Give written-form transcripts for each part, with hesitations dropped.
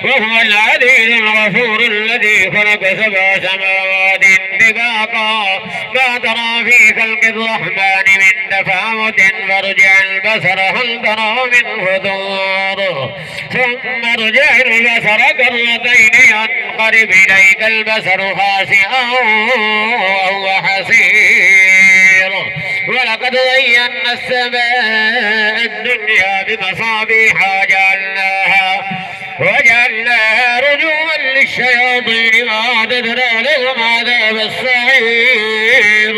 وهو العزيز الغفور الذي خلق 7 سماوات طباقا ما ترى في خلق الرحمن من تفاوت فارجع البصر هل ترى من فطور ثم ارجع البصر كرتين ينقلب إليك البصر خاسئا وهو حسير ولقد زينا السماء الدنيا بمصابيح وجعلناها رجوما للشياطين وأعتدنا لهم عذاب السعير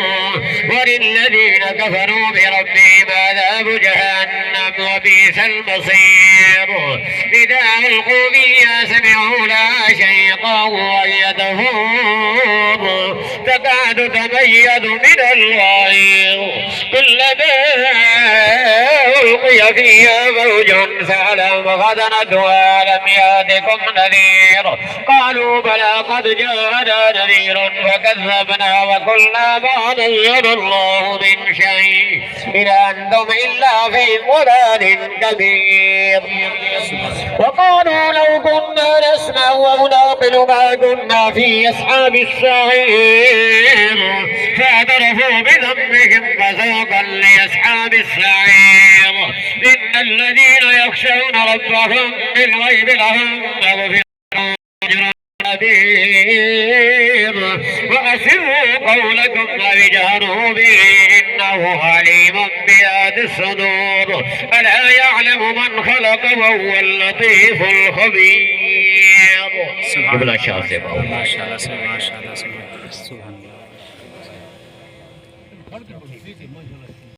وللذين كفروا بربهم عذاب جهنم وبئس المصير إذا ألقوا فيها سمعوا لها شيقا وهي تفور تكاد تميز من الغيظ كلما ألقي فيها فوج سألهم خزنتها ألم يأتكم نذير قالوا بلى قد جاءنا نذير فكذبنا وقلنا ما نزل الله من شيء إن أنتم إلا في ضلال كبير وقالوا لو كنا نسمع أو نعقل ما كنا في أصحاب السعير فاعترفوا بذنبهم فذوقا لأصحاب السعير إن الذين يخشون ربهم بالغيب لهم مغفرة كبير وأسروا قولكم واجهروا به إنه عليم بذات الصدور ألا يعلم من خلق وهو اللطيف الخبير. ما شاء الله.